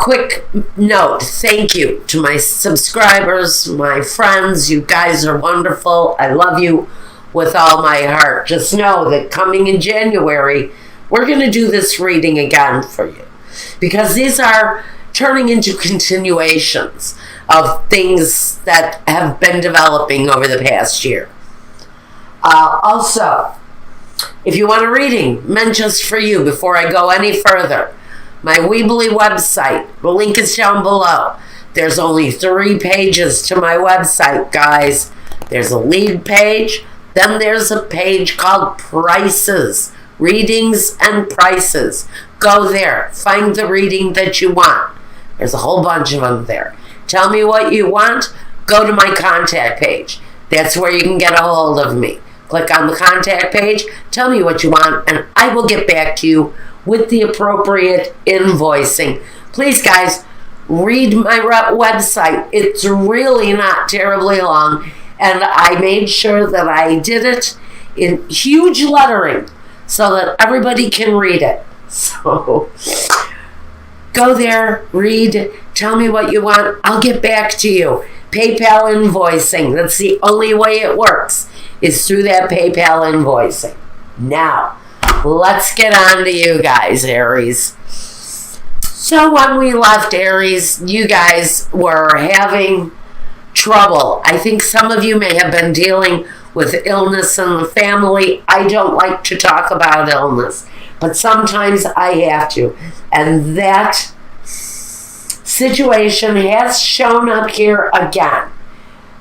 Quick note, thank you to my subscribers, my friends. You guys are wonderful. I love you with all my heart. Just know that coming in January, we're going to do this reading again for you, because these are turning into continuations of things that have been developing over the past year. Also, if you want a reading meant just for you, before I go any further, my Weebly website, the link is down below. There's only 3 pages to my website, guys. There's a lead page, then there's a page called Prices, Readings and Prices. Go there, find the reading that you want. There's a whole bunch of them there. Tell me what you want, go to my contact page. That's where you can get a hold of me. Click on the contact page, tell me what you want, and I will get back to you with the appropriate invoicing. Please, guys, read my website. It's really not terribly long, and I made sure that I did it in huge lettering so that everybody can read it. So go there, read, tell me what you want. I'll get back to you. PayPal invoicing. That's the only way it works, is through that PayPal invoicing. Now, let's get on to you guys, Aries. So when we left Aries, you guys were having trouble. I think some of you may have been dealing with illness in the family. I don't like to talk about illness, but sometimes I have to. And that situation has shown up here again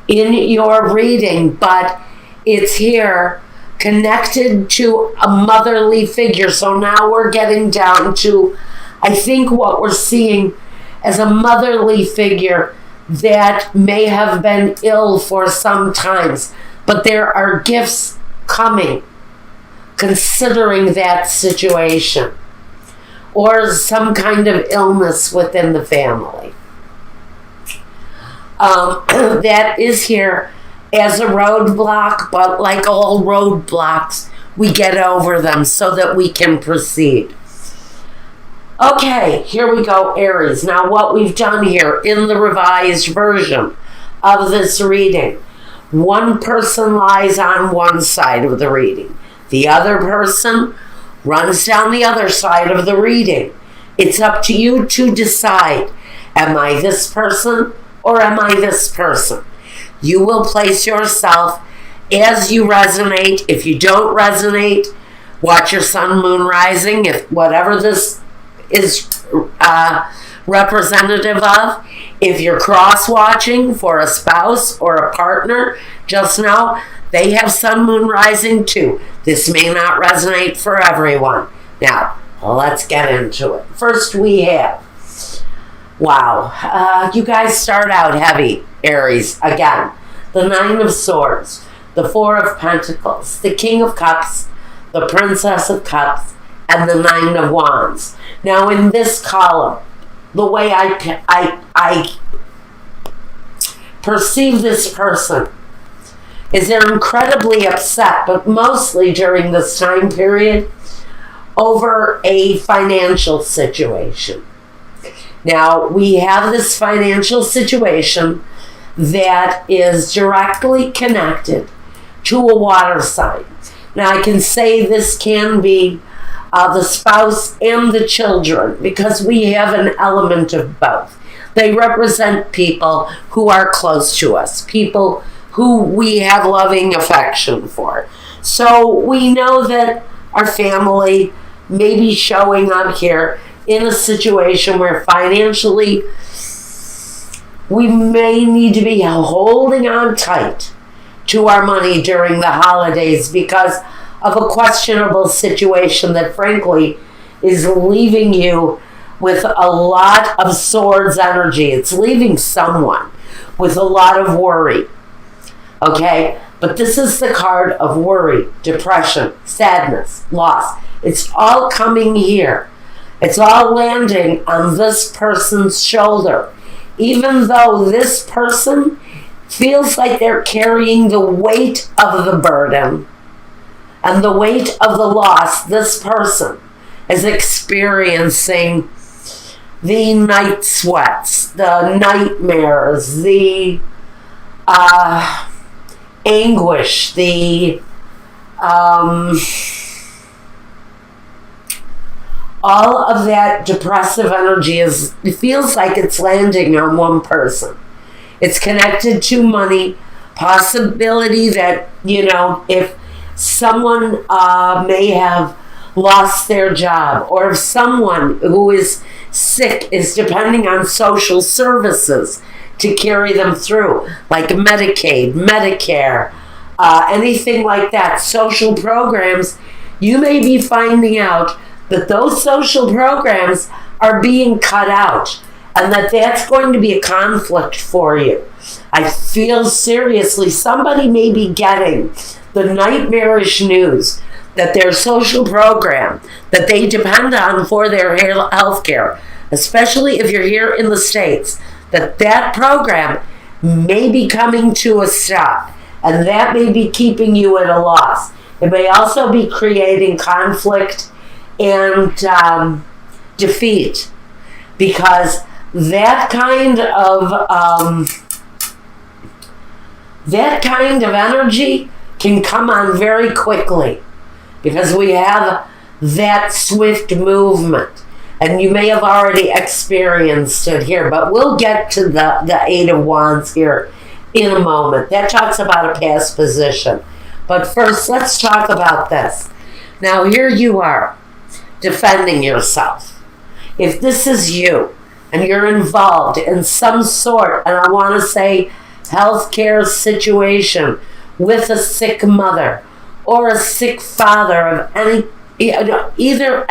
in your reading, but it's here connected to a motherly figure. So now we're getting down to, I think, what we're seeing as a motherly figure that may have been ill for some times, but there are gifts coming considering that situation, or some kind of illness within the family. That is here as a roadblock, but like all roadblocks, we get over them so that we can proceed. Okay, here we go, Aries. Now, what we've done here in the revised version of this reading, one person lies on one side of the reading. The other person runs down the other side of the reading. It's up to you to decide, am I this person or am I this person? You will place yourself as you resonate. If you don't resonate, watch your sun, moon, rising. If whatever this is representative of, if you're cross-watching for a spouse or a partner, just know they have sun, moon, rising too. This may not resonate for everyone. Now, let's get into it. First we have, wow, you guys start out heavy, Aries. Again, the 9 of Swords, the 4 of Pentacles, the King of Cups, the Princess of Cups, and the 9 of Wands. Now, in this column, the way I perceive this person is they're incredibly upset, but mostly during this time period, over a financial situation. Now, we have this financial situation that is directly connected to a water sign. Now, I can say this can be the spouse and the children, because we have an element of both. They represent people who are close to us, people who we have loving affection for. So we know that our family may be showing up here in a situation where financially we may need to be holding on tight to our money during the holidays because of a questionable situation that frankly is leaving you with a lot of swords energy. It's leaving someone with a lot of worry. Okay? But this is the card of worry, depression, sadness, loss. It's all coming here. It's all landing on this person's shoulder. Even though this person feels like they're carrying the weight of the burden and the weight of the loss, this person is experiencing the night sweats, the nightmares, the anguish, the all of that depressive energy it feels like it's landing on one person. It's connected to money, possibility that, if someone may have lost their job, or if someone who is sick is depending on social services to carry them through, like Medicaid, Medicare, anything like that, social programs, you may be finding out that those social programs are being cut out, and that's going to be a conflict for you. I feel seriously somebody may be getting the nightmarish news that their social program that they depend on for their health care, especially if you're here in the States, that program may be coming to a stop, and that may be keeping you at a loss. It may also be creating conflict and defeat, because that kind of energy can come on very quickly, because we have that swift movement, and you may have already experienced it here, but we'll get to the Eight of Wands here in a moment. That talks about a past position. But first, let's talk about this. Now, here you are, defending yourself. If this is you, and you're involved in some sort, and I want to say healthcare situation with a sick mother or a sick father of either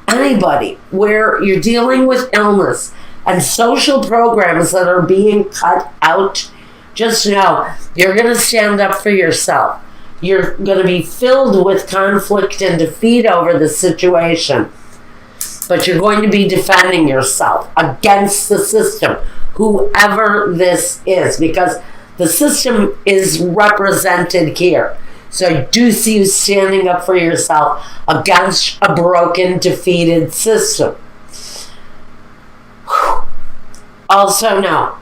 anybody where you're dealing with illness and social programs that are being cut out, just know you're going to stand up for yourself. You're going to be filled with conflict and defeat over the situation, but you're going to be defending yourself against the system, whoever this is, because the system is represented here. So I do see you standing up for yourself against a broken, defeated system. Also know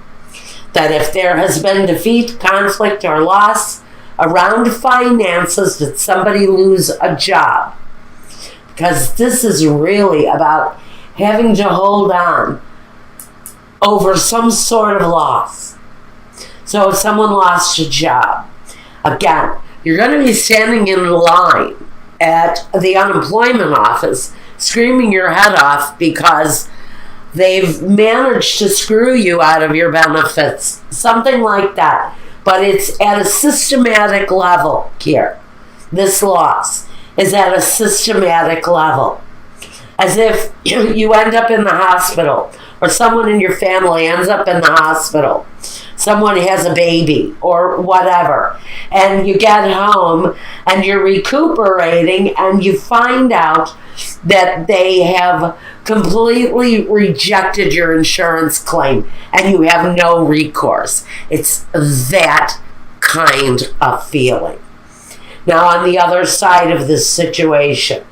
that if there has been defeat, conflict, or loss around finances, did somebody lose a job? Because this is really about having to hold on over some sort of loss. So if someone lost a job, again, you're going to be standing in line at the unemployment office screaming your head off because they've managed to screw you out of your benefits. Something like that. But it's at a systematic level here. This loss is at a systematic level. As if you end up in the hospital, or someone in your family ends up in the hospital. Someone has a baby or whatever, and you get home and you're recuperating and you find out that they have completely rejected your insurance claim and you have no recourse. It's that kind of feeling. Now, on the other side of this situation,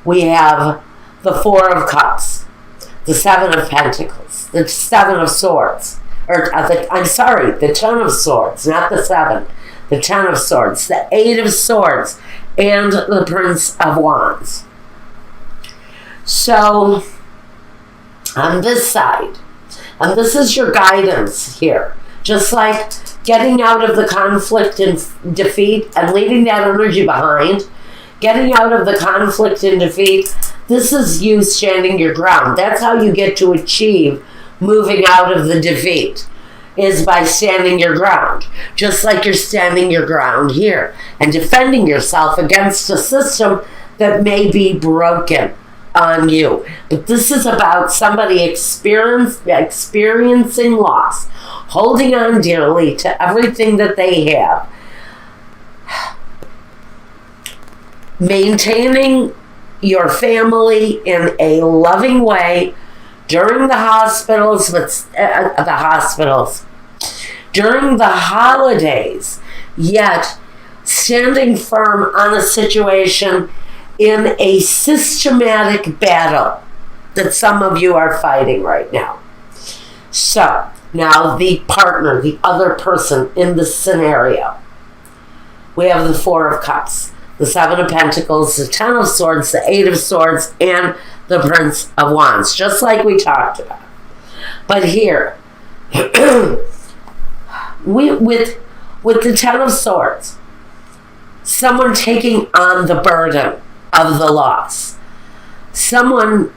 we have the Four of Cups, the Seven of Pentacles, the Seven of Swords, the Ten of Swords, not the Seven, the Ten of Swords, the Eight of Swords, and the Prince of Wands. So, on this side, and this is your guidance here, just like getting out of the conflict and defeat and leaving that energy behind, getting out of the conflict and defeat, this is you standing your ground. That's how you get to achieve moving out of the defeat, is by standing your ground. Just like you're standing your ground here and defending yourself against a system that may be broken on you. But this is about somebody experiencing loss, holding on dearly to everything that they have, maintaining your family in a loving way during the hospitals, during the holidays, yet standing firm on a situation in a systematic battle that some of you are fighting right now. So, now the partner, the other person in this scenario. We have the Four of Cups, the Seven of Pentacles, the Ten of Swords, the Eight of Swords, and the Prince of Wands, just like we talked about. But here, with the Ten of Swords, someone taking on the burden of the loss, someone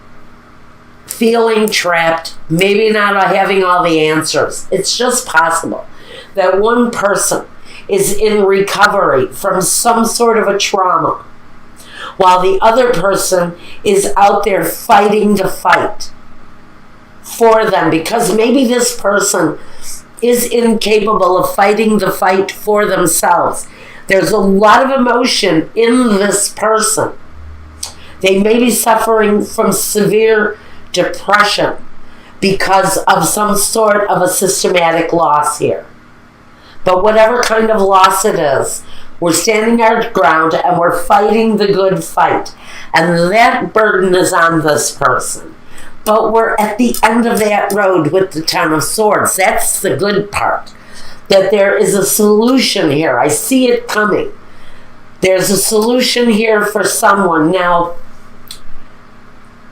feeling trapped, maybe not having all the answers. It's just possible that one person is in recovery from some sort of a trauma, while the other person is out there fighting the fight for them, because maybe this person is incapable of fighting the fight for themselves. There's a lot of emotion in this person. They may be suffering from severe depression because of some sort of a systematic loss here. But whatever kind of loss it is, we're standing our ground and we're fighting the good fight. And that burden is on this person. But we're at the end of that road with the Ten of Swords. That's the good part. That there is a solution here. I see it coming. There's a solution here for someone. Now,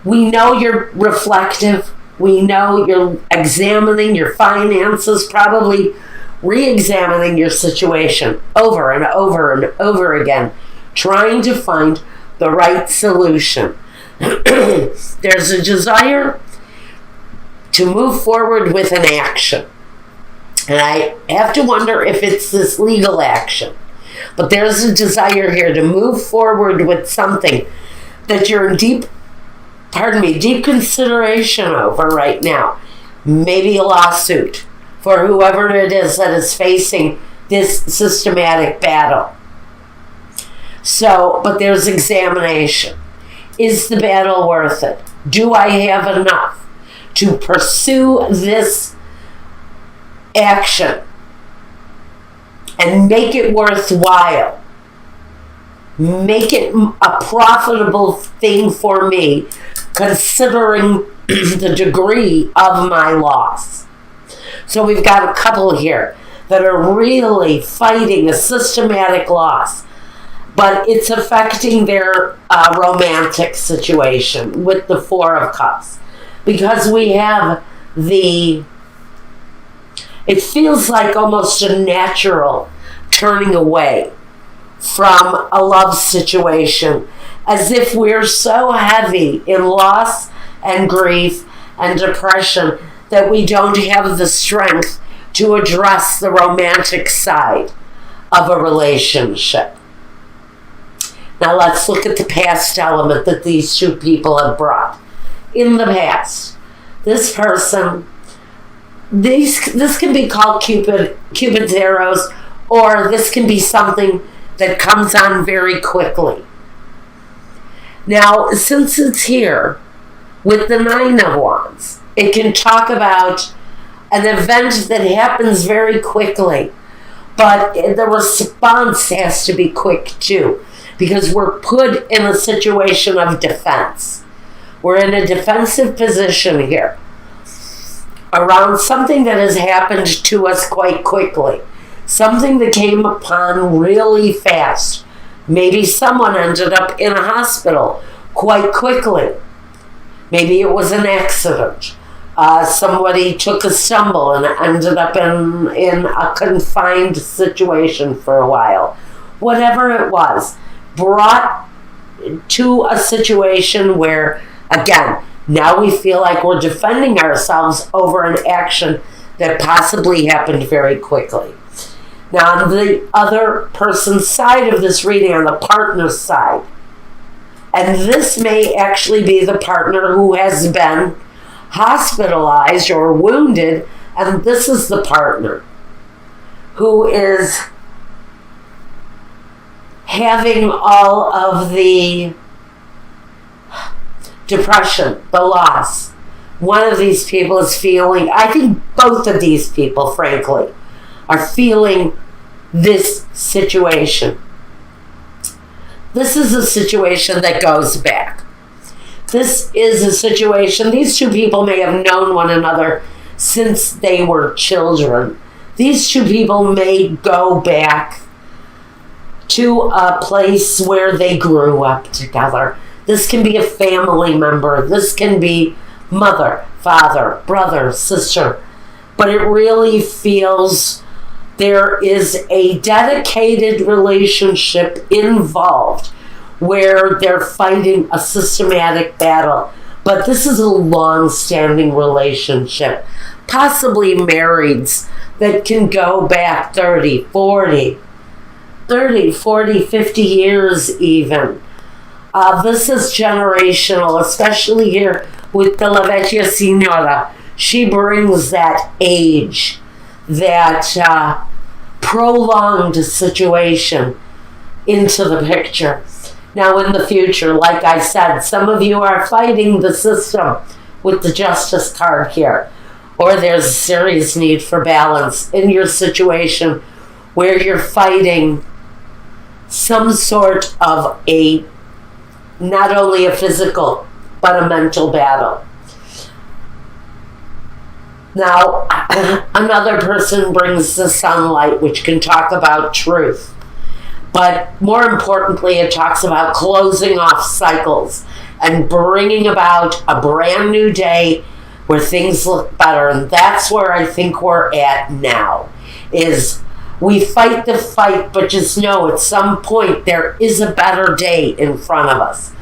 we know you're reflective. We know you're examining your finances, probably re-examining your situation over and over and over again, trying to find the right solution. There's a desire to move forward with an action. And I have to wonder if it's this legal action. But there's a desire here to move forward with something that you're in deep consideration over right now. Maybe a lawsuit for whoever it is that is facing this systematic battle. So, but there's examination. Is the battle worth it? Do I have enough to pursue this action and make it worthwhile? Make it a profitable thing for me, considering the degree of my loss. So we've got a couple here that are really fighting a systematic loss, but it's affecting their romantic situation with the Four of Cups. Because we have it feels like almost a natural turning away from a love situation, as if we're so heavy in loss and grief and depression that we don't have the strength to address the romantic side of a relationship. Now let's look at the past element that these two people have brought. In the past, this person, this can be called Cupid's arrows, or this can be something that comes on very quickly. Now, since it's here with the Nine of Wands, it can talk about an event that happens very quickly, but the response has to be quick too, because we're put in a situation of defense. We're in a defensive position here around something that has happened to us quite quickly. Something that came upon really fast. Maybe someone ended up in a hospital quite quickly. Maybe it was an accident. Somebody took a stumble and ended up in a confined situation for a while. Whatever it was, brought to a situation where, again, now we feel like we're defending ourselves over an action that possibly happened very quickly. Now, on the other person's side of this reading, on the partner's side, and this may actually be the partner who has been hospitalized or wounded, and this is the partner who is having all of the depression, the loss. One of these people is feeling, I think both of these people, frankly, are feeling this situation. This is a situation that goes back. This is a situation. These two people may have known one another since they were children. These two people may go back to a place where they grew up together. This can be a family member. This can be mother, father, brother, sister. But it really feels there is a dedicated relationship involved where they're fighting a systematic battle. But this is a long-standing relationship, possibly marrieds that can go back 40, 50 years even. This is generational, especially here with the La Vecchia Signora. She brings that age, that prolonged situation into the picture. Now in the future, like I said, some of you are fighting the system with the Justice card here. Or there's a serious need for balance in your situation where you're fighting some sort of not only a physical, but a mental battle. Now, another person brings the sunlight, which can talk about truth. But more importantly, it talks about closing off cycles and bringing about a brand new day where things look better. And that's where I think we're at now, is we fight the fight, but just know at some point there is a better day in front of us.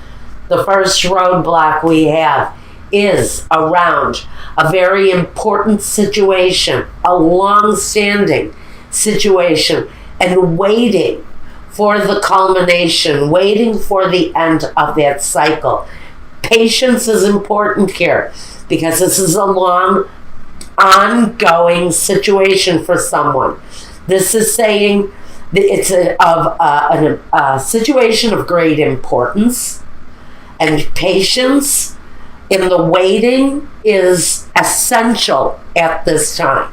The first roadblock we have is around a very important situation, a long-standing situation, and waiting for the culmination, waiting for the end of that cycle. Patience is important here because this is a long, ongoing situation for someone. This is saying that it's a situation of great importance, and patience in the waiting is essential at this time.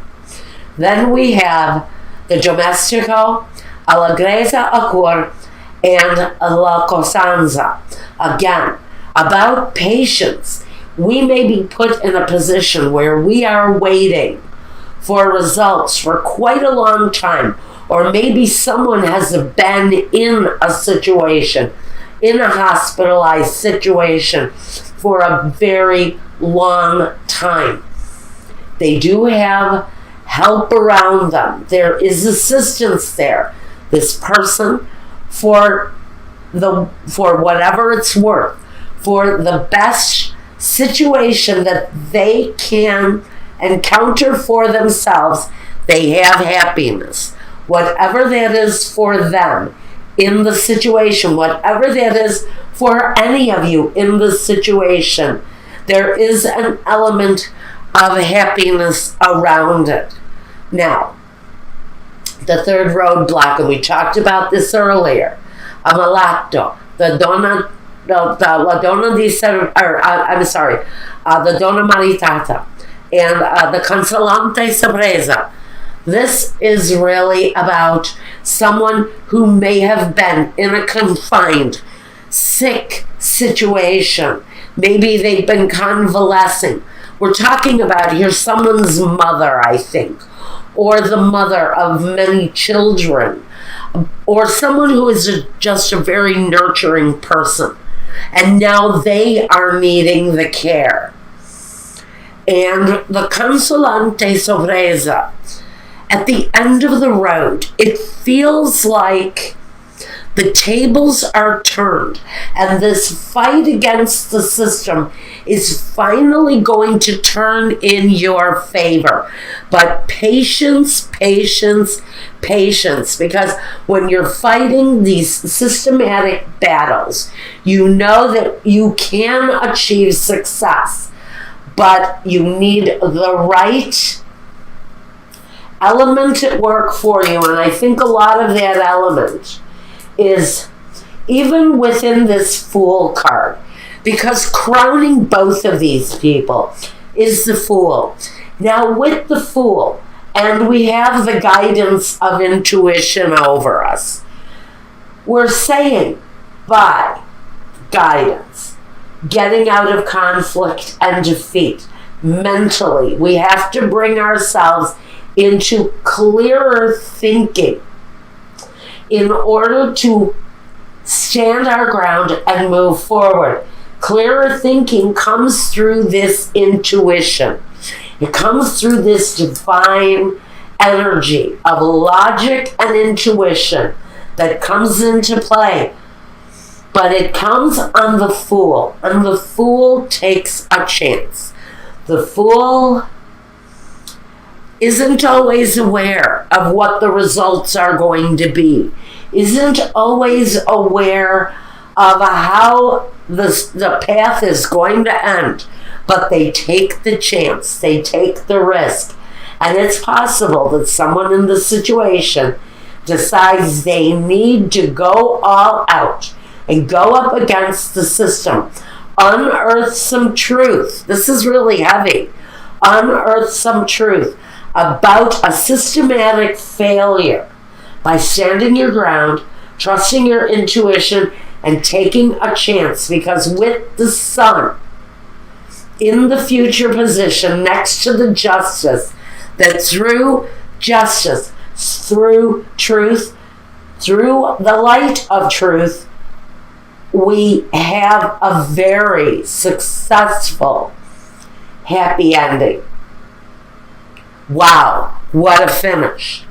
Then we have the domestico, allegrezza a cor, and la costanza. Again, about patience. We may be put in a position where we are waiting for results for quite a long time, or maybe someone has been in a situation, in a hospitalized situation for a very long time. They do have help around them. There is assistance there. This person, for whatever it's worth, for the best situation that they can encounter for themselves, they have happiness. Whatever that is for them in the situation, whatever that is for any of you in the situation, there is an element of happiness around it. Now, the third roadblock, and we talked about this earlier, Amalato, the donna maritata, and the consolante sorpresa. This is really about someone who may have been in a confined, sick situation. Maybe they've been convalescing. We're talking about here someone's mother, I think, or the mother of many children, or someone who is just a very nurturing person. And now they are needing the care. And the consolante sorpresa, at the end of the road, it feels like the tables are turned, and this fight against the system is finally going to turn in your favor. But patience, patience, patience, because when you're fighting these systematic battles, you know that you can achieve success, but you need the right element at work for you. And I think a lot of that element is even within this Fool card, because crowning both of these people is the Fool. Now with the Fool, and we have the guidance of intuition over us, we're saying by guidance, getting out of conflict and defeat. Mentally, we have to bring ourselves into clearer thinking in order to stand our ground and move forward. Clearer thinking comes through this intuition. It comes through this divine energy of logic and intuition that comes into play. But it comes on the Fool, and the Fool takes a chance. The Fool isn't always aware of what the results are going to be, isn't always aware of how the path is going to end, but they take the chance, they take the risk. And it's possible that someone in the situation decides they need to go all out and go up against the system, unearth some truth. This is really heavy. Unearth some truth about a systematic failure by standing your ground, trusting your intuition, and taking a chance. Because with the Sun in the future position next to the Justice, that through justice, through truth, through the light of truth, we have a very successful, happy ending. Wow, what a finish.